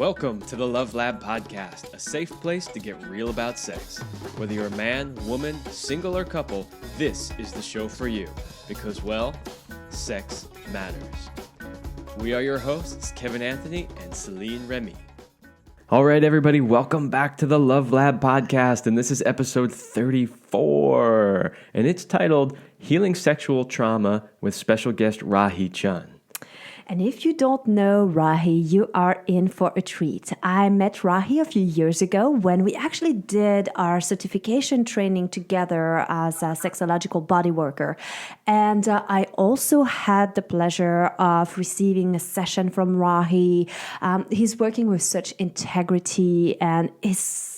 Welcome to the Love Lab Podcast, a safe place to get real about sex. Whether you're a man, woman, single, or couple, this is the show for you. Because, well, sex matters. We are your hosts, Kevin Anthony and Celine Remy. All right, everybody, welcome back to the Love Lab Podcast, and this is episode 34, and it's titled Healing Sexual Trauma with special guest Rahi Chun. And if you don't know Rahi, you are in for a treat. I met Rahi a few years ago when we actually did our certification training together as a sexological bodyworker. And I also had the pleasure of receiving a session from Rahi. He's working with such integrity and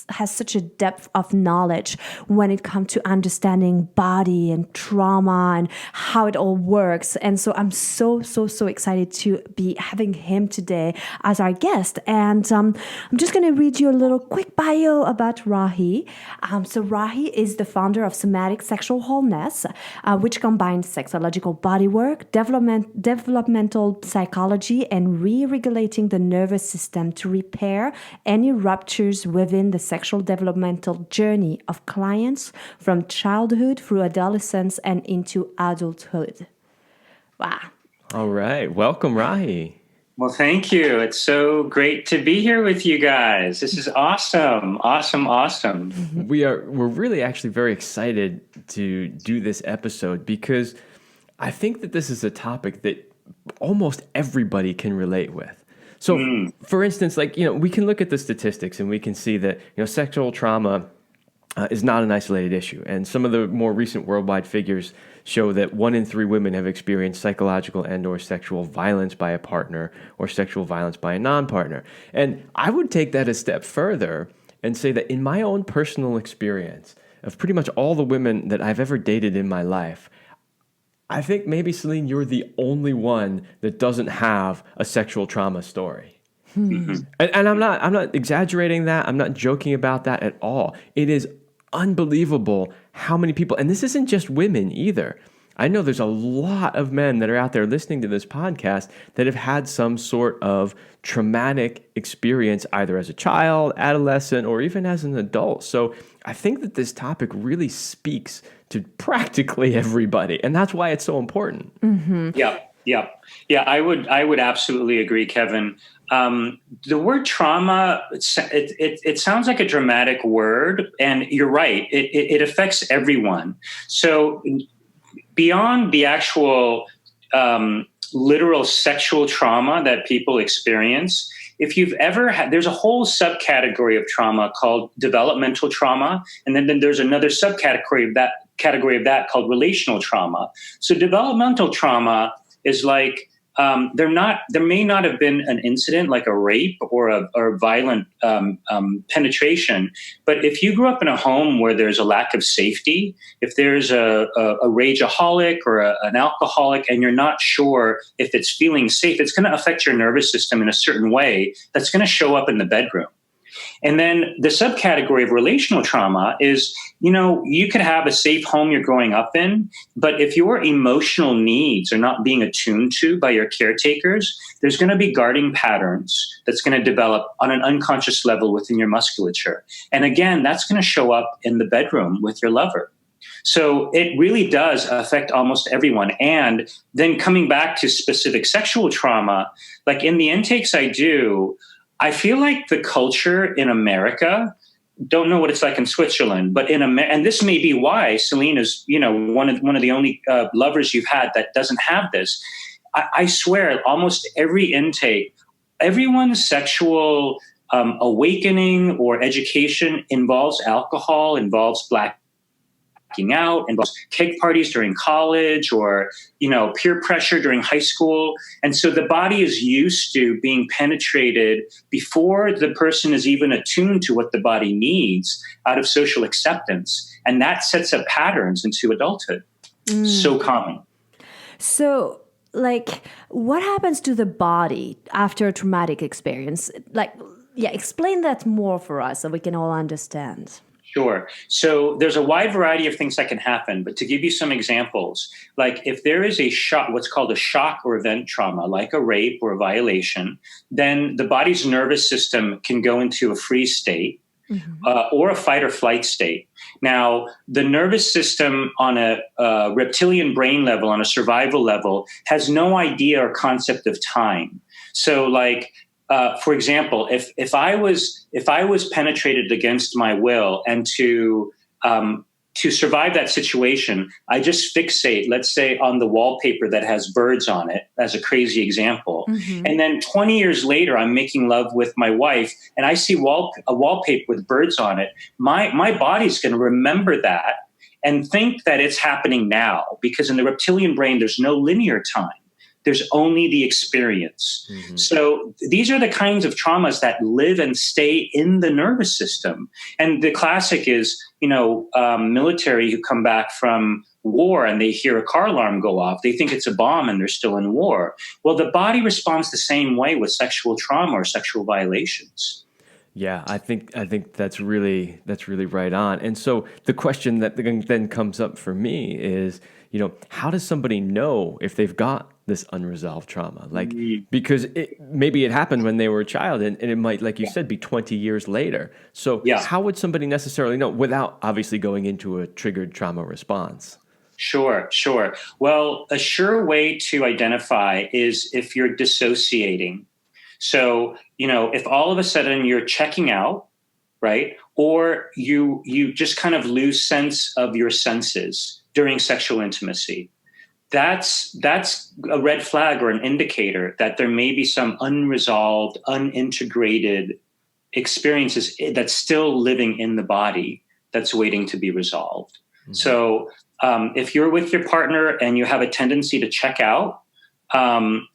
has such a depth of knowledge when it comes to understanding body and trauma and how it all works. And so I'm so excited to be having him today as our guest. And I'm just going to read you a little quick bio about Rahi. So Rahi is the founder of Somatic Sexual Wholeness, which combines sexological bodywork, developmental psychology, and re-regulating the nervous system to repair any ruptures within the sexual developmental journey of clients from childhood through adolescence and into adulthood. Wow. All right. Welcome, Rahi. Well, thank you. It's so great to be here with you guys. This is awesome. Awesome. We're really actually very excited to do this episode because I think that this is a topic that almost everybody can relate with. So, for instance, we can look at the statistics and we can see that, sexual trauma is not an isolated issue. And some of the more recent worldwide figures show that 1 in 3 women have experienced psychological and or sexual violence by a partner or sexual violence by a non-partner. And I would take that a step further and say that in my own personal experience of pretty much all the women that I've ever dated in my life, I think maybe, Celine, you're the only one that doesn't have a sexual trauma story. And I'm not exaggerating that. I'm not joking about that at all. It is unbelievable how many people, and this isn't just women either. I know there's a lot of men that are out there listening to this podcast that have had some sort of traumatic experience either as a child, adolescent, or even as an adult. So I think that this topic really speaks to practically everybody, and that's why it's so important. Yeah. I would absolutely agree, Kevin. The word trauma, it sounds like a dramatic word, and you're right. It affects everyone. So beyond the actual literal sexual trauma that people experience, if you've ever had, there's a whole subcategory of trauma called developmental trauma, and then there's another subcategory of that called relational trauma. So developmental trauma is like there may not have been an incident like a rape or a violent penetration, but if you grew up in a home where there's a lack of safety, if there's a rageaholic or an alcoholic, and you're not sure if it's feeling safe, it's going to affect your nervous system in a certain way that's going to show up in the bedroom. And then the subcategory of relational trauma is, you could have a safe home you're growing up in, but if your emotional needs are not being attuned to by your caretakers, there's going to be guarding patterns that's going to develop on an unconscious level within your musculature. And again, that's going to show up in the bedroom with your lover. So it really does affect almost everyone. And then coming back to specific sexual trauma, like in the intakes I do, I feel like the culture in America, don't know what it's like in Switzerland, but and this may be why Celine is, one of the only lovers you've had that doesn't have this. I swear, almost every intake, everyone's sexual awakening or education involves alcohol, involves blacking out, involves cake parties during college or, peer pressure during high school. And so the body is used to being penetrated before the person is even attuned to what the body needs out of social acceptance. And that sets up patterns into adulthood. So common. So, what happens to the body after a traumatic experience? Explain that more for us so we can all understand. Sure. So there's a wide variety of things that can happen, but to give you some examples, like if there is a shock, what's called a shock or event trauma, like a rape or a violation, then the body's nervous system can go into a freeze state or a fight or flight state. Now, the nervous system on a reptilian brain level, on a survival level, has no idea or concept of time. So like, for example, if I was penetrated against my will, and to survive that situation, I just fixate, let's say, on the wallpaper that has birds on it, as a crazy example, and then 20 years later, I'm making love with my wife, and I see a wallpaper with birds on it. My body's going to remember that and think that it's happening now, because in the reptilian brain, there's no linear time. There's only the experience. So these are the kinds of traumas that live and stay in the nervous system. And the classic is, military who come back from war and they hear a car alarm go off. They think it's a bomb and they're still in war. Well, the body responds the same way with sexual trauma or sexual violations. Yeah, I think that's really right on. And so the question that then comes up for me is, how does somebody know if they've got this unresolved trauma? Like, because maybe it happened when they were a child, and it might, like you said, be 20 years later. So how would somebody necessarily know without obviously going into a triggered trauma response? Sure. Well, a sure way to identify is if you're dissociating. So, if all of a sudden you're checking out, right? Or you just kind of lose sense of your senses during sexual intimacy, that's a red flag or an indicator that there may be some unresolved, unintegrated experiences that's still living in the body that's waiting to be resolved. So if you're with your partner and you have a tendency to check out,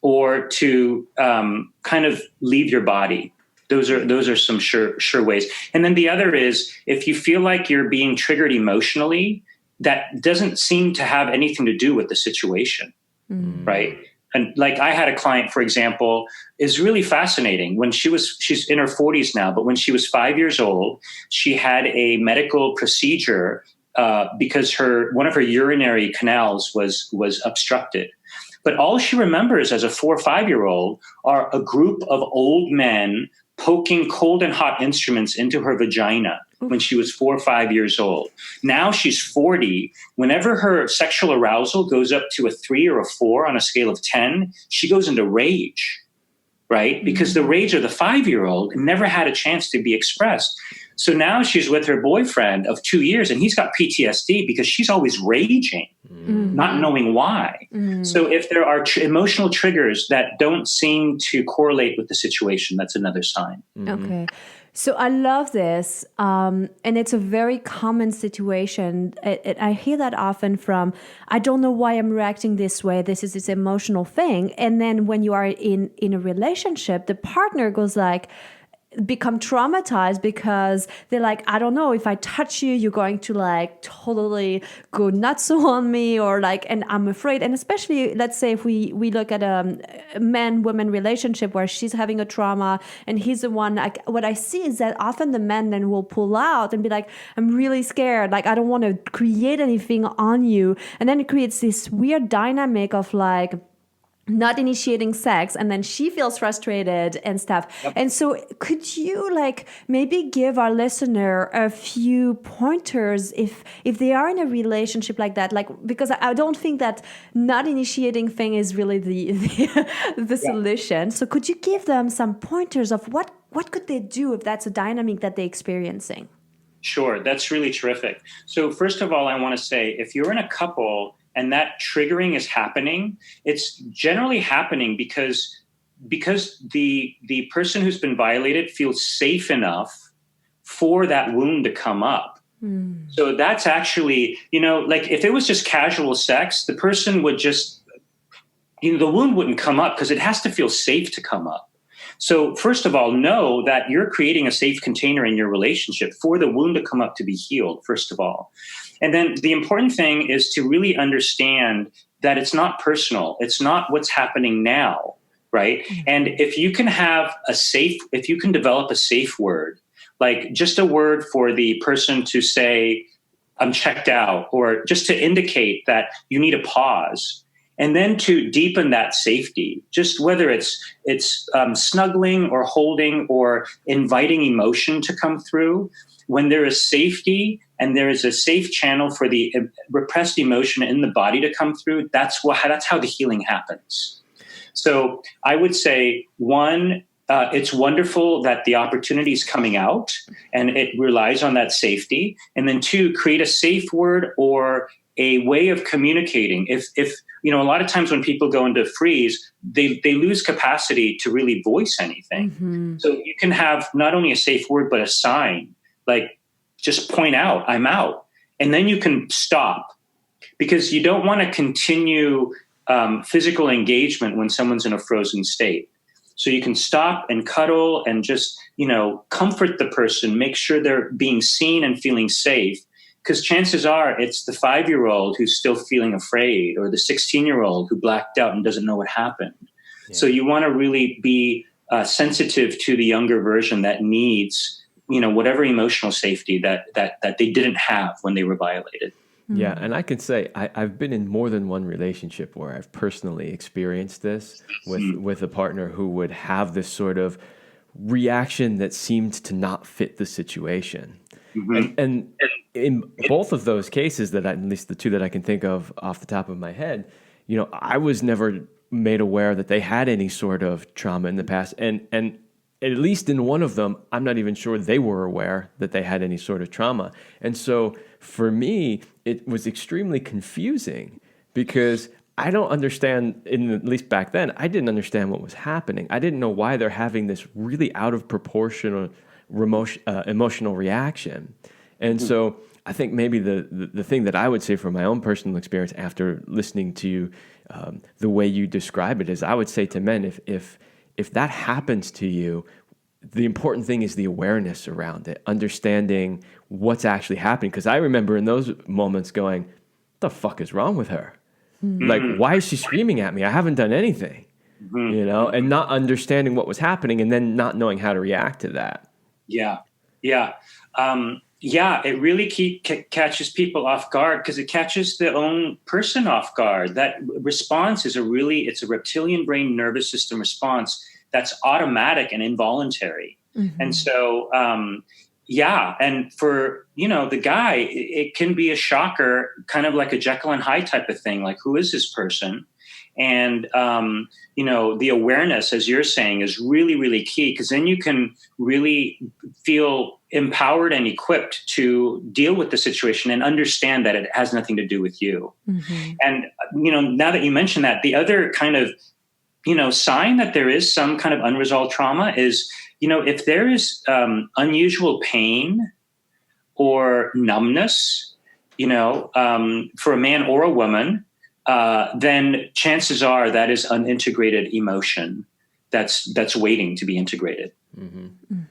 or to kind of leave your body, those are some sure ways. And then the other is, if you feel like you're being triggered emotionally, that doesn't seem to have anything to do with the situation, right? And like, I had a client, for example, is really fascinating. When she's in her 40s now, but when she was 5 years old, she had a medical procedure because one of her urinary canals was obstructed. But all she remembers as a 4 or 5 year old are a group of old men poking cold and hot instruments into her vagina when she was 4 or 5 years old. Now she's 40. Whenever her sexual arousal goes up to a 3 or a 4 on a scale of 10, she goes into rage, right? Because the rage of the 5-year-old never had a chance to be expressed. So now she's with her boyfriend of 2 years, and he's got PTSD because she's always raging, not knowing why. So if there are emotional triggers that don't seem to correlate with the situation, that's another sign. Okay. So I love this. And it's a very common situation. I hear that often from, I don't know why I'm reacting this way. This is this emotional thing. And then when you are in a relationship, the partner goes like, become traumatized because they're like, I don't know, if I touch you, you're going to like totally go nuts on me, or like, and I'm afraid. And especially, let's say if we look at a man-woman relationship where she's having a trauma and he's the one, like, what I see is that often the man then will pull out and be like, I'm really scared, like I don't want to create anything on you. And then it creates this weird dynamic of like not initiating sex, and then she feels frustrated and stuff. Yep. And so could you like maybe give our listener a few pointers if they are in a relationship like that? Like, because I don't think that not initiating thing is really the solution. So could you give them some pointers of what could they do if that's a dynamic that they're experiencing? Sure, that's really terrific. So first of all, I want to say, if you're in a couple and that triggering is happening, it's generally happening because the person who's been violated feels safe enough for that wound to come up. So that's actually, like if it was just casual sex, the person would just, the wound wouldn't come up because it has to feel safe to come up. So first of all, know that you're creating a safe container in your relationship for the wound to come up to be healed, first of all. And then the important thing is to really understand that it's not personal. It's not what's happening now, right? And if you can develop a safe word, like just a word for the person to say, I'm checked out, or just to indicate that you need a pause. And then to deepen that safety, just whether it's snuggling or holding or inviting emotion to come through. When there is safety and there is a safe channel for the repressed emotion in the body to come through, that's how the healing happens. So I would say, one, it's wonderful that the opportunity is coming out and it relies on that safety. And then two, create a safe word or a way of communicating. If a lot of times when people go into freeze, they lose capacity to really voice anything. Mm-hmm. So you can have not only a safe word, but a sign, like just point out, I'm out. And then you can stop, because you don't want to continue physical engagement when someone's in a frozen state. So you can stop and cuddle and just, comfort the person, make sure they're being seen and feeling safe. Because chances are it's the 5-year-old who's still feeling afraid, or the 16-year-old who blacked out and doesn't know what happened. Yeah. So you want to really be sensitive to the younger version that needs, whatever emotional safety that they didn't have when they were violated. Yeah, and I can say I've been in more than one relationship where I've personally experienced this with a partner who would have this sort of reaction that seemed to not fit the situation. Mm-hmm. And in both of those cases, that at least the two that I can think of off the top of my head, I was never made aware that they had any sort of trauma in the past. And at least in one of them, I'm not even sure they were aware that they had any sort of trauma. And so for me, it was extremely confusing, because I don't understand, at least back then, I didn't understand what was happening. I didn't know why they're having this really out of proportion emotional reaction. And so I think maybe the thing that I would say from my own personal experience after listening to you, the way you describe it, is I would say to men, if that happens to you, the important thing is the awareness around it, understanding what's actually happening. Because I remember in those moments going, what the fuck is wrong with her? Mm-hmm. Like, why is she screaming at me? I haven't done anything, and not understanding what was happening, and then not knowing how to react to that. Yeah. It really catches people off guard, because it catches the own person off guard. That response is it's a reptilian brain nervous system response that's automatic and involuntary. Mm-hmm. And so, and for, the guy, it can be a shocker, kind of like a Jekyll and Hyde type of thing. Like, who is this person? And, the awareness, as you're saying, is really, really key, because then you can really feel empowered and equipped to deal with the situation and understand that it has nothing to do with you. Mm-hmm. And, now that you mention that, the other kind of, sign that there is some kind of unresolved trauma is, if there is unusual pain or numbness, for a man or a woman, then chances are that is unintegrated emotion that's waiting to be integrated. Mm-hmm.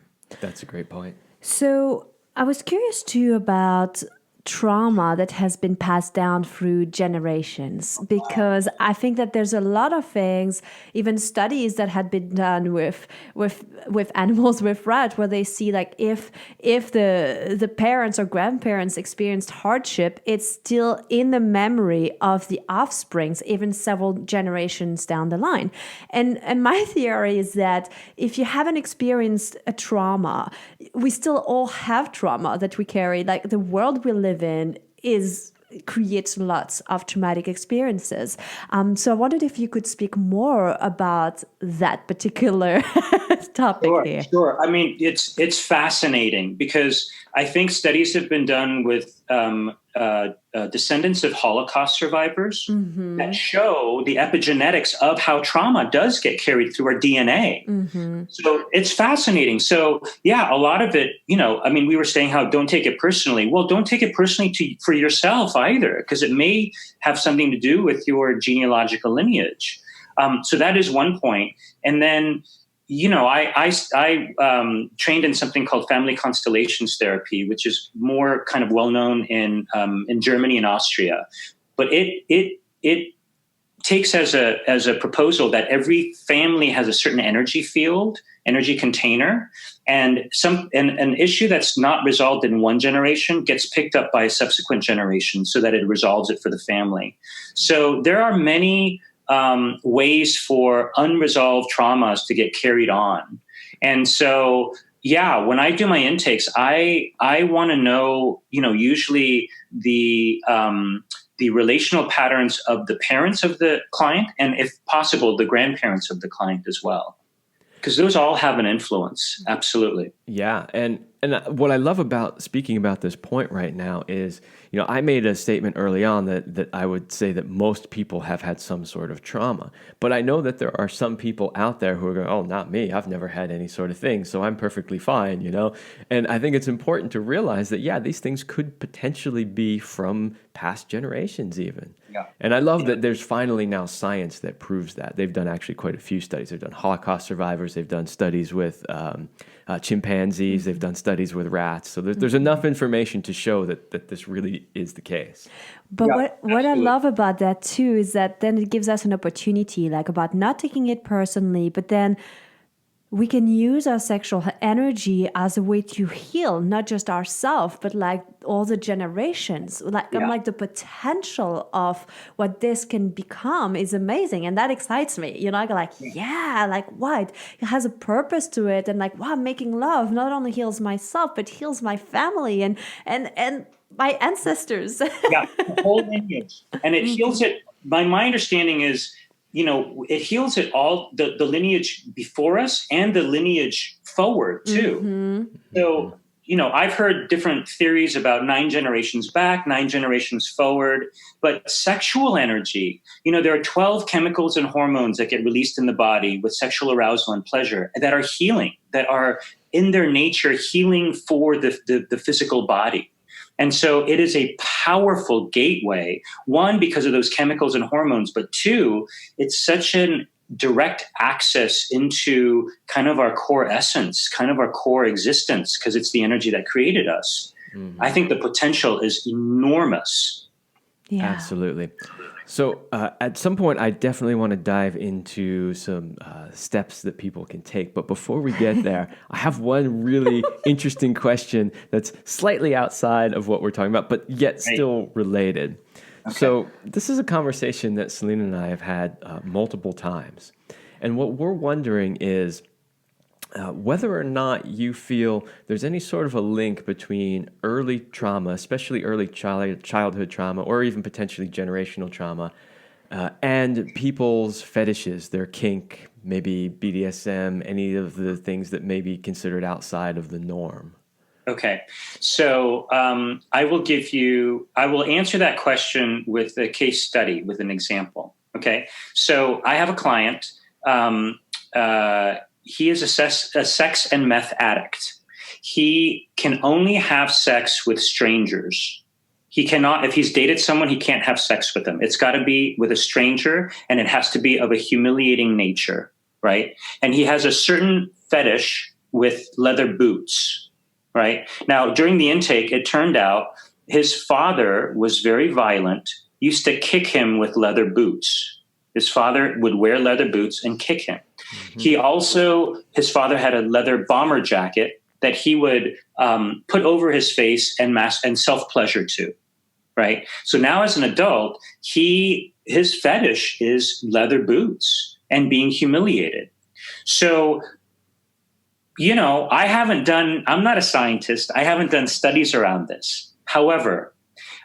That's a great point. So I was curious too about trauma that has been passed down through generations, because I think that there's a lot of things, even studies that had been done with animals, with rats, where they see like if the parents or grandparents experienced hardship, it's still in the memory of the offsprings, even several generations down the line. And my theory is that if you haven't experienced a trauma, we still all have trauma that we carry. Like, the world we live in creates lots of traumatic experiences. So I wondered if you could speak more about that particular topic here. Sure. I mean, it's fascinating, because I think studies have been done with descendants of Holocaust survivors that show the epigenetics of how trauma does get carried through our DNA. Mm-hmm. So it's fascinating. So a lot of it, we were saying how don't take it personally. Well, don't take it personally for yourself either, because it may have something to do with your genealogical lineage. So that is one point. And then, I trained in something called family constellations therapy, which is more kind of well known in Germany and Austria. But it takes as a proposal that every family has a certain energy field, energy container, and an issue that's not resolved in one generation gets picked up by a subsequent generation so that it resolves it for the family. So there are many ways for unresolved traumas to get carried on. And so, yeah, when I do my intakes, I want to know, usually the relational patterns of the parents of the client, and if possible, the grandparents of the client as well, because those all have an influence. Absolutely. Yeah. And what I love about speaking about this point right now is, I made a statement early on that I would say that most people have had some sort of trauma, but I know that there are some people out there who are going, oh, not me. I've never had any sort of thing, so I'm perfectly fine, And I think it's important to realize that, yeah, these things could potentially be from past generations even. Yeah. And I love that there's finally now science that proves that. They've done actually quite a few studies. They've done Holocaust survivors. They've done studies with chimpanzees. They've done studies with rats. So there's enough information to show that this really is the case. But Yeah, what I absolutely. love about that too is that then it gives us an opportunity, like about not taking it personally, but then we can use our sexual energy as a way to heal, not just ourselves, but like all the generations. Like I'm like, the potential of what this can become is amazing. And that excites me. I go like, yeah, like what? It has a purpose to it. And like, wow, making love not only heals myself, but heals my family and my ancestors. Yeah, the whole lineage. And it heals it. My understanding is, it heals it all, the lineage before us and the lineage forward too. So, I've heard different theories about 9 generations back, 9 generations forward, but sexual energy, there are 12 chemicals and hormones that get released in the body with sexual arousal and pleasure that are healing, that are in their nature healing for the physical body. And so it is a powerful gateway, one, because of those chemicals and hormones, but two, it's such a direct access into kind of our core essence, kind of our core existence, because it's the energy that created us. I think the potential is enormous. Yeah. Absolutely. So at some point, I definitely want to dive into some steps that people can take. But before we get there, I have one really interesting question that's slightly outside of what we're talking about, but yet still related. Okay. So this is a conversation that Selena and I have had multiple times. And what we're wondering is whether or not you feel there's any sort of a link between early trauma, especially early childhood trauma, or even potentially generational trauma, and people's fetishes, their kink, maybe BDSM, any of the things that may be considered outside of the norm. Okay. So I will answer that question with a case study, with an example. Okay. So I have a client, he is a sex and meth addict. He can only have sex with strangers. He cannot, if he's dated someone, he can't have sex with them. It's got to be with a stranger, and it has to be of a humiliating nature, right? And he has a certain fetish with leather boots, right? Now, during the intake, it turned out his father was very violent, used to kick him with leather boots. His father would wear leather boots and kick him. Mm-hmm. His father had a leather bomber jacket that he would put over his face and self-pleasure to, right? So now as an adult, his fetish is leather boots and being humiliated. So, I'm not a scientist. I haven't done studies around this. However,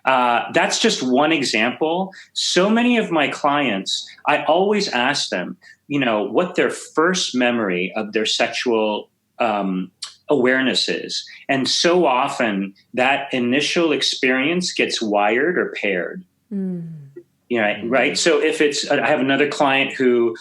that's just one example. So many of my clients, I always ask them, what their first memory of their sexual awareness is. And so often that initial experience gets wired or paired. Right. So if I have another client who,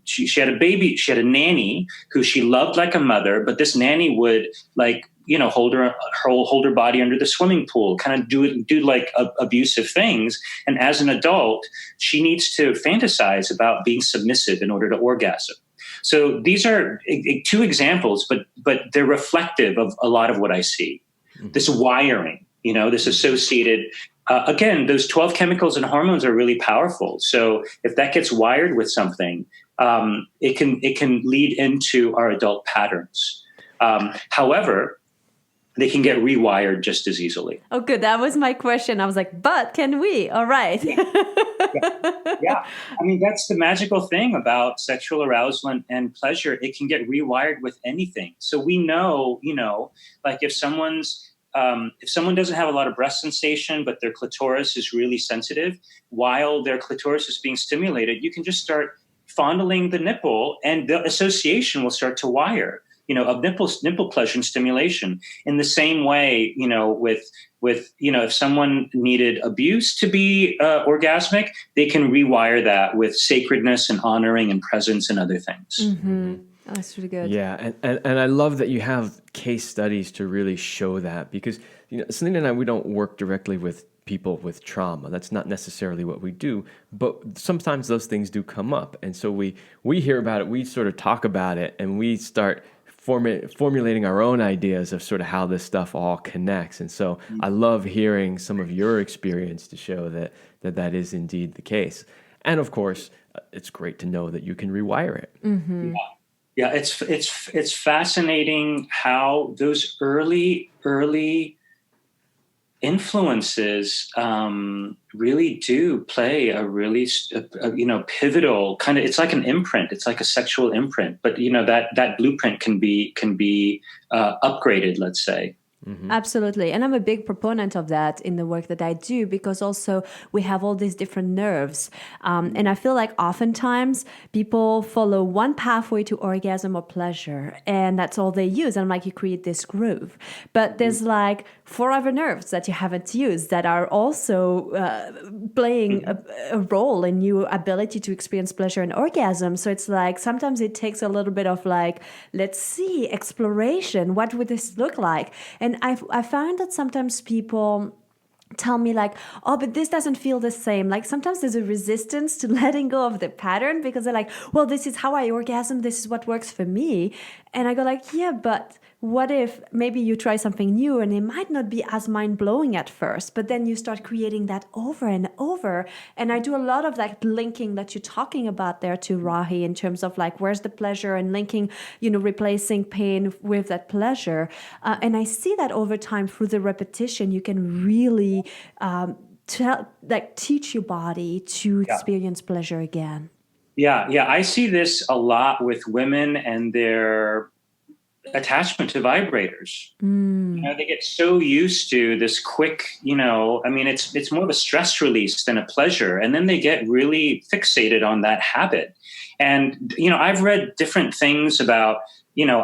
she had a baby, she had a nanny who she loved like a mother, but this nanny would hold her body under the swimming pool, kind of do like abusive things. And as an adult, she needs to fantasize about being submissive in order to orgasm. So these are 2 examples, but they're reflective of a lot of what I see. This wiring, this associated again, those 12 chemicals and hormones are really powerful. So if that gets wired with something, it can lead into our adult patterns. However, they can get rewired just as easily. Oh, good. That was my question. I was like, but can we? All right. Yeah. I mean, that's the magical thing about sexual arousal and pleasure. It can get rewired with anything. So we know, like if someone doesn't have a lot of breast sensation, but their clitoris is really sensitive, while their clitoris is being stimulated, you can just start fondling the nipple and the association will start to wire, of nipple pleasure and stimulation. In the same way, with if someone needed abuse to be orgasmic, they can rewire that with sacredness and honoring and presence and other things. Mm-hmm. Oh, that's really good. Yeah, and I love that you have case studies to really show that, because Selena and I, we don't work directly with people with trauma. That's not necessarily what we do, but sometimes those things do come up, and so we hear about it, we sort of talk about it, and we start formulating our own ideas of sort of how this stuff all connects. And so I love hearing some of your experience to show that is indeed the case. And of course, it's great to know that you can rewire it. Mm-hmm. Yeah, it's fascinating how those early influences really do play a really pivotal kind of. It's like an imprint. It's like a sexual imprint, but that blueprint can be upgraded, let's say. Mm-hmm. Absolutely. And I'm a big proponent of that in the work that I do, because also we have all these different nerves. And I feel like oftentimes people follow one pathway to orgasm or pleasure, and that's all they use. And I'm like, you create this groove. But there's like 4 other nerves that you haven't used that are also playing a role in your ability to experience pleasure and orgasm. So it's like sometimes it takes a little bit of like, let's see, exploration. What would this look like? And I found that sometimes people tell me like, oh, but this doesn't feel the same. Like sometimes there's a resistance to letting go of the pattern because they're like, well, this is how I orgasm. This is what works for me. And I go like, yeah, but what if maybe you try something new and it might not be as mind-blowing at first, but then you start creating that over and over. And I do a lot of that linking that you're talking about there to Rahi, in terms of like, where's the pleasure, and linking, replacing pain with that pleasure. And I see that over time through the repetition, you can really teach your body to experience pleasure again. Yeah. I see this a lot with women and their attachment to vibrators. They get so used to this quick, it's more of a stress release than a pleasure. And then they get really fixated on that habit. And, I've read different things about,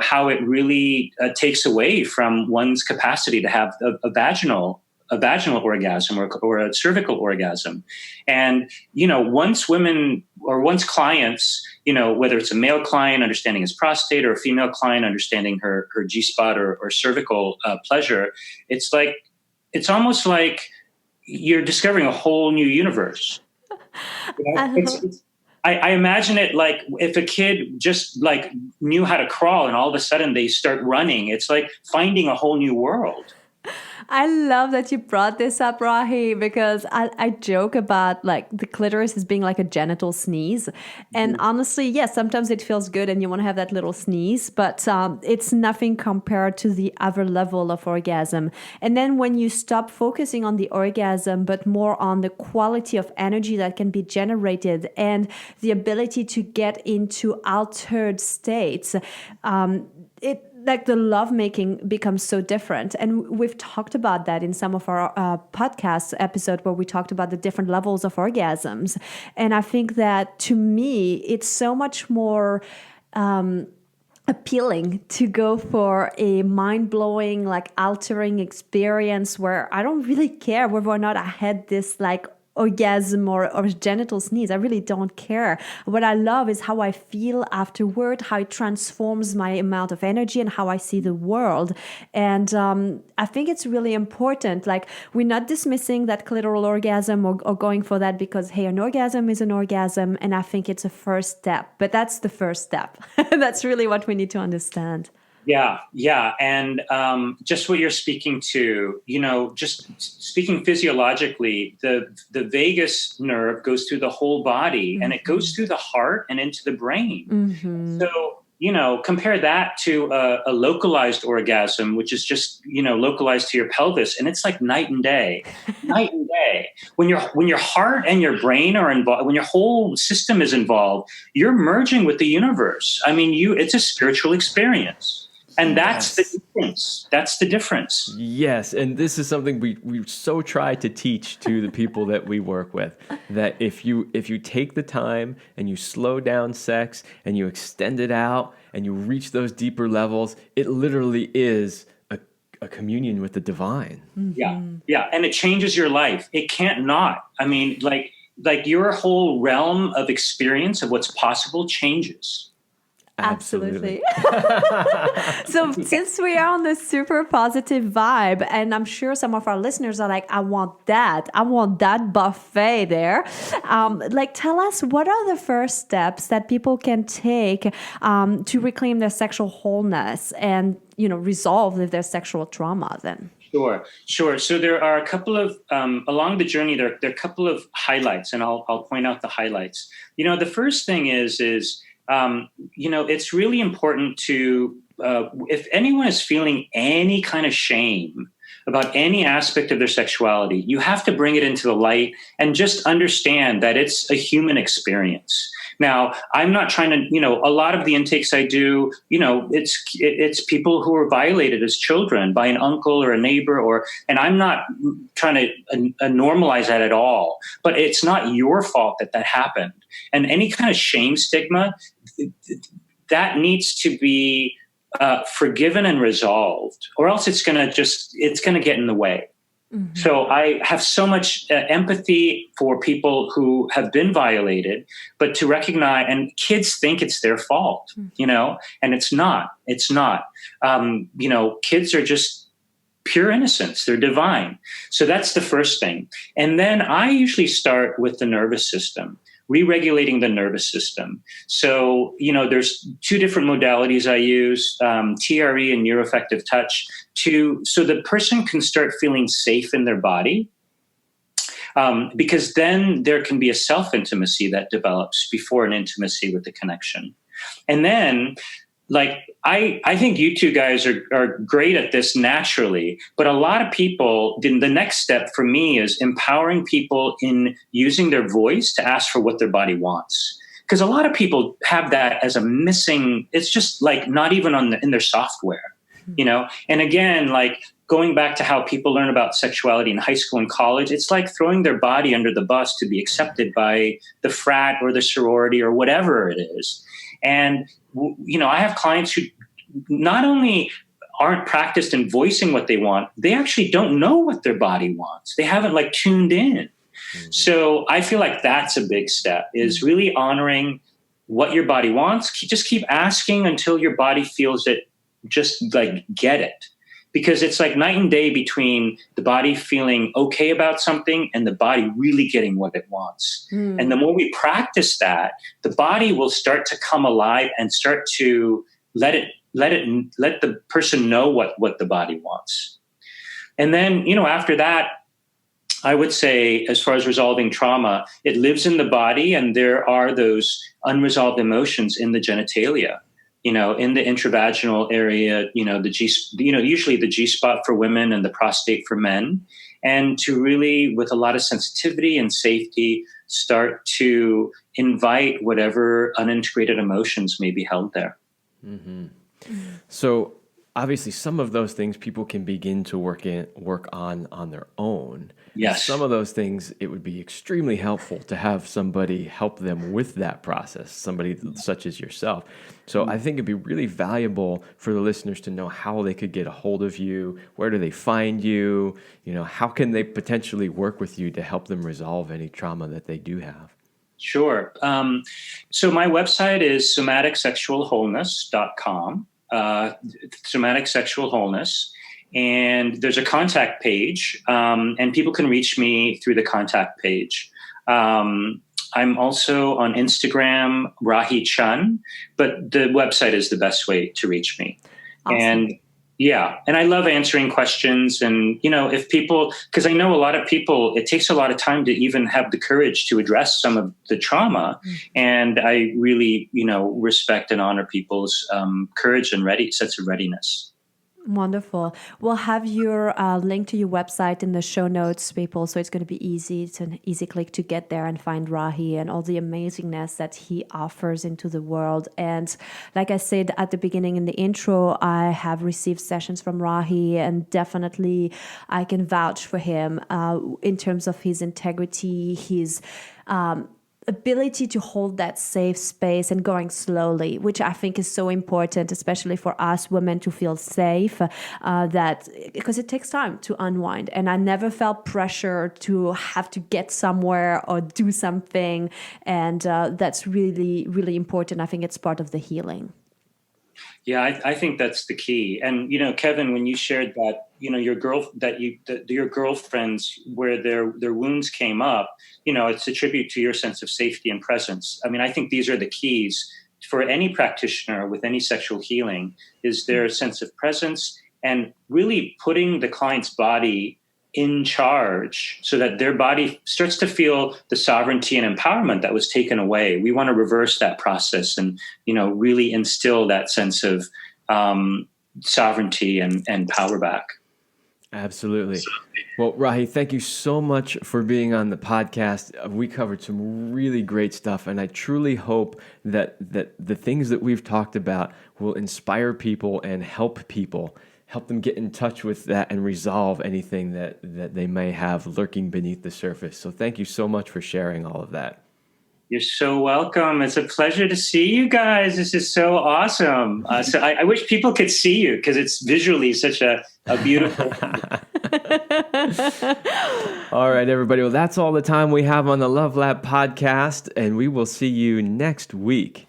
how it really takes away from one's capacity to have a vaginal orgasm or a cervical orgasm. And, once women or once clients, whether it's a male client understanding his prostate or a female client understanding her G-spot or cervical pleasure, it's almost like you're discovering a whole new universe. I imagine it like if a kid just like knew how to crawl and all of a sudden they start running, it's like finding a whole new world. I love that you brought this up, Rahi, because I joke about like the clitoris as being like a genital sneeze. And honestly, yes, sometimes it feels good and you want to have that little sneeze, but it's nothing compared to the other level of orgasm. And then when you stop focusing on the orgasm, but more on the quality of energy that can be generated and the ability to get into altered states, like the lovemaking becomes so different. And we've talked about that in some of our podcast episode where we talked about the different levels of orgasms. And I think that to me, it's so much more appealing to go for a mind-blowing, like altering experience where I don't really care whether or not I had this like orgasm or genital sneeze. I really don't care. What I love is how I feel afterward, how it transforms my amount of energy and how I see the world. And I think it's really important. Like, we're not dismissing that clitoral orgasm or going for that because, hey, an orgasm is an orgasm. And I think it's a first step. But that's the first step. That's really what we need to understand. Yeah, yeah. And just what you're speaking to, just speaking physiologically, the vagus nerve goes through the whole body and it goes through the heart and into the brain. So, compare that to a localized orgasm, which is just, localized to your pelvis. And it's like night and day, night and day. When your heart and your brain are involved, when your whole system is involved, you're merging with the universe. I mean, it's a spiritual experience. And that's the difference. That's the difference. Yes, and this is something we so try to teach to the people that we work with, that if you take the time and you slow down sex and you extend it out and you reach those deeper levels, it literally is a communion with the divine. Yeah, and it changes your life. It can't not. I mean, like your whole realm of experience of what's possible changes. Absolutely. So since we are on this super positive vibe, and I'm sure some of our listeners are like, I want that buffet there. Tell us, what are the first steps that people can take to reclaim their sexual wholeness and, resolve their sexual trauma then? Sure. So there are a couple of, along the journey, there are a couple of highlights, and I'll point out the highlights. The first thing is it's really important to, if anyone is feeling any kind of shame about any aspect of their sexuality, you have to bring it into the light and just understand that it's a human experience. Now, I'm not trying to, a lot of the intakes I do, it's people who were violated as children by an uncle or a neighbor, and I'm not trying to normalize that at all, but it's not your fault that happened. And any kind of shame stigma, that needs to be forgiven and resolved, or else it's going to get in the way. So I have so much empathy for people who have been violated, but to recognize, and kids think it's their fault, and it's not. Kids are just pure innocence. They're divine. So that's the first thing. And then I usually start with the nervous system, re-regulating the nervous system. So, there's two different modalities I use, TRE and neuroaffective touch, so the person can start feeling safe in their body, because then there can be a self-intimacy that develops before an intimacy with the connection. And then, I think you two guys are great at this naturally, but a lot of people, the next step for me is empowering people in using their voice to ask for what their body wants. Because a lot of people have that as a missing, it's just not even in their software, And again, going back to how people learn about sexuality in high school and college, it's like throwing their body under the bus to be accepted by the frat or the sorority or whatever it is. And I have clients who not only aren't practiced in voicing what they want, they actually don't know what their body wants. They haven't tuned in. So I feel like that's a big step, is really honoring what your body wants. Just keep asking until your body feels it, just get it. Because it's like night and day between the body feeling okay about something and the body really getting what it wants. And the more we practice that, the body will start to come alive and start to let the person know what the body wants. And then, after that, I would say, as far as resolving trauma, it lives in the body, and there are those unresolved emotions in the genitalia. In the intravaginal area, usually the G spot for women and the prostate for men, and to really, with a lot of sensitivity and safety, start to invite whatever unintegrated emotions may be held there. So obviously some of those things people can begin to work on their own. Yes. Some of those things, it would be extremely helpful to have somebody help them with that process, somebody such as yourself. So I think it'd be really valuable for the listeners to know how they could get a hold of you. Where do they find you? How can they potentially work with you to help them resolve any trauma that they do have? Sure. So my website is somaticsexualwholeness.com, Somatic Sexual Wholeness. And there's a contact page, and people can reach me through the contact page. I'm also on Instagram, Rahi Chun, but the website is the best way to reach me. Awesome. And and I love answering questions. And, if people, because I know a lot of people, it takes a lot of time to even have the courage to address some of the trauma. And I really, respect and honor people's courage and sense of readiness. Wonderful. We'll have your link to your website in the show notes, people. So it's going to be easy. It's an easy click to get there and find Rahi and all the amazingness that he offers into the world. And like I said at the beginning in the intro, I have received sessions from Rahi, and definitely I can vouch for him in terms of his integrity, his ability to hold that safe space and going slowly, which I think is so important, especially for us women to feel safe, that because it takes time to unwind. And I never felt pressure to have to get somewhere or do something. And that's really, really important. I think it's part of the healing. Yeah, I think that's the key. And, Kevin, when you shared that, your girlfriends where their wounds came up, it's a tribute to your sense of safety and presence. I mean, I think these are the keys for any practitioner with any sexual healing, is their sense of presence and really putting the client's body in charge so that their body starts to feel the sovereignty and empowerment that was taken away. We want to reverse that process and, really instill that sense of sovereignty and power back. Absolutely. Well, Rahi, thank you so much for being on the podcast. We covered some really great stuff, and I truly hope that the things that we've talked about will inspire people and help them get in touch with that and resolve anything that they may have lurking beneath the surface. So thank you so much for sharing all of that. You're so welcome. It's a pleasure to see you guys. This is so awesome. So I wish people could see you because it's visually such a beautiful. All right, everybody. Well, that's all the time we have on the Love Lab podcast, and we will see you next week.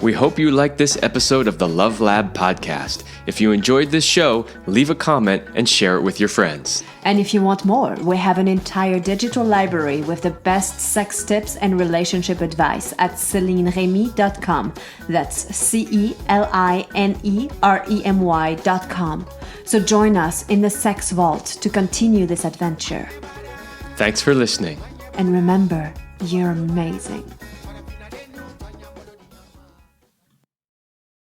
We hope you liked this episode of the Love Lab podcast. If you enjoyed this show, leave a comment and share it with your friends. And if you want more, we have an entire digital library with the best sex tips and relationship advice at CelineRemy.com. That's CelineRemy.com. So join us in the Sex Vault to continue this adventure. Thanks for listening. And remember, you're amazing.